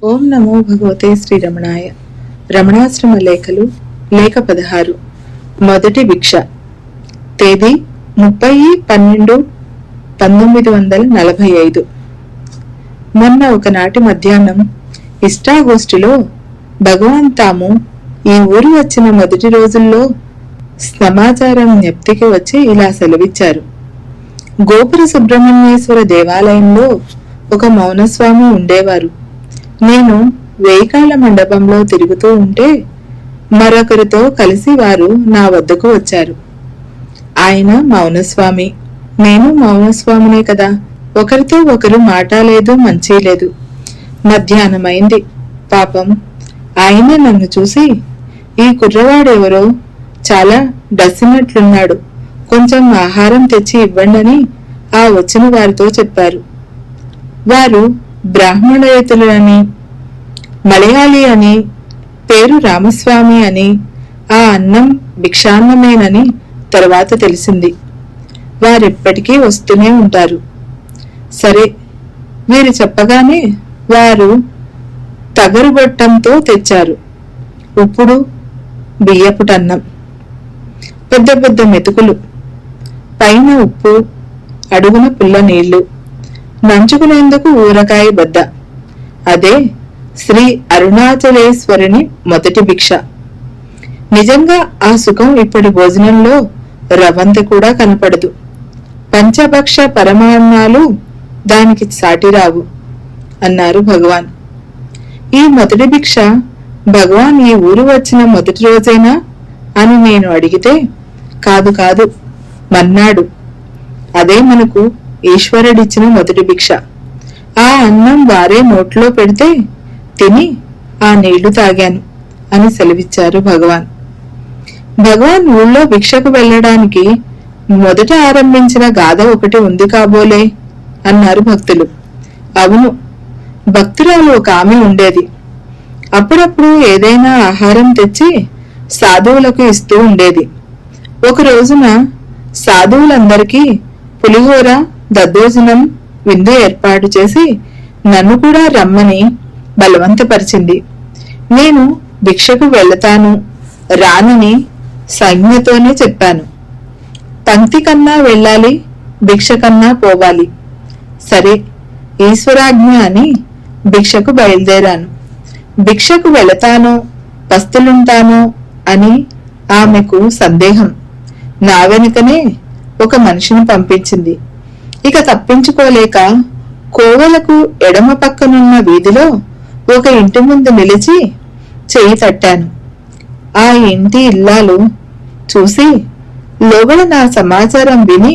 ఓం నమో భగవతే శ్రీరమణాయ. రమణాశ్రమ లేఖలు లేఖ 16. మొదటి భిక్ష. తేదీ 30/12/1945. మొన్న ఒకనాటి మధ్యాహ్నం ఇష్టాగోష్ఠిలో భగవాన్ తాము ఈ ఊరు వచ్చిన మొదటి రోజుల్లో సమాచారం జ్ఞప్తికి వచ్చి ఇలా సెలవిచ్చారు. గోపుర సుబ్రహ్మణ్యేశ్వర దేవాలయంలో ఒక మౌనస్వామి ఉండేవారు. నేను వేయికాళ్ల మండపంలో తిరుగుతూ ఉంటే మరొకరితో కలిసి వారు నా వద్దకు వచ్చారు. ఆయన మౌనస్వామి, నేను మౌనస్వామినే కదా. ఒకరితో ఒకరు మాటాలేదు, మంచి లేదు. మధ్యాహ్నమైంది. పాపం ఆయన నన్ను చూసి, ఈ కుర్రవాడెవరో చాలా డసినట్లున్నాడు, కొంచెం ఆహారం తెచ్చి ఇవ్వండని ఆ వచ్చిన వారితో చెప్పారు. వారు బ్రాహ్మణేతరులని, మలయాళీ అని, పేరు రామస్వామి అని, ఆ అన్నం భిక్షాన్నమేనని తర్వాత తెలిసింది. వారెప్పటికీ వస్తూనే ఉంటారు. సరే, వీరు చెప్పగానే వారు తగరుగొట్టంతో తెచ్చారు. ఉప్పుడు బియ్యపుటన్నం, పెద్ద పెద్ద మెతుకులు, పైన ఉప్పు, అడుగున పుల్ల నీళ్లు, నంచుకునేందుకు ఊరకాయ బద్ద. అదే శ్రీ అరుణాచలేశ్వరుని మొదటి భిక్ష. నిజంగా ఆ సుఖం ఇప్పటి భోజనంలో రవంత కూడా కనపడదు. పంచభక్ష పరమాన్నాలు దానికి సాటిరావు అన్నారు భగవాన్. ఈ మొదటి భిక్ష భగవాన్ ఈ ఊరు వచ్చిన మొదటి రోజేనా అని నేను అడిగితే, కాదు కాదు మన్నాడు. అదే మనకు ఈశ్వరుడిచ్చిన మొదటి భిక్ష. ఆ అన్నం వారే నోట్లో పెడితే తిని ఆ నీళ్లు తాగాను అని సెలవిచ్చారు భగవాన్. భగవాన్ ఊళ్ళో భిక్షకు వెళ్లడానికి మొదట ఆరంభించిన గాథ ఒకటి ఉంది కాబోలే అన్నారు భక్తులు. అవును, భక్తురాలు ఒక ఆమె ఉండేది. అప్పుడప్పుడు ఏదైనా ఆహారం తెచ్చి సాధువులకు ఇస్తూ ఉండేది. ఒక రోజున సాధువులందరికీ పులిహోర, దద్దోజనం విందు ఏర్పాటు చేసి నన్ను కూడా రమ్మని బలవంతపరిచింది. నేను భిక్షకు వెళతాను రానని సంజ్ఞతోనే చెప్పాను. పంక్తి కన్నా వెళ్ళాలి, భిక్ష కన్నా పోవాలి. సరే, ఈశ్వరాజ్ఞ అని భిక్షకు బయలుదేరాను. భిక్షకు వెళతానో పస్తులుంటానో అని ఆమెకు సందేహం. నా వెనుకనే ఒక మనిషిని పంపించింది. ఇక తప్పించుకోలేక కోవలకు ఎడమ పక్కనున్న వీధిలో ఒక ఇంటి ముందు నిలిచి చెయ్యి తట్టాను. ఆ ఇంటి ఇల్లాలు చూసి లోగడ నా సమాచారం విని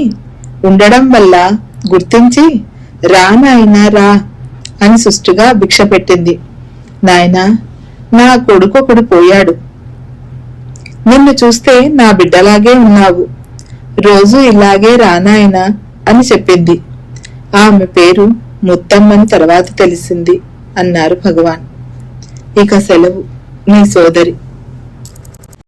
ఉండడం వల్ల గుర్తించి, రా నాయనా రా అని సుష్టుగా భిక్ష పెట్టింది. నాయనా, నా కొడుకొకడు పోయాడు. నిన్ను చూస్తే నా బిడ్డలాగే ఉన్నావు. రోజు ఇలాగే రానాయనా అని చెప్పింది. ఆమె పేరు ముత్తమ్మని తర్వాత తెలిసింది అన్నారు భగవాన్. ఇక సెలవు. నీ సోదరి.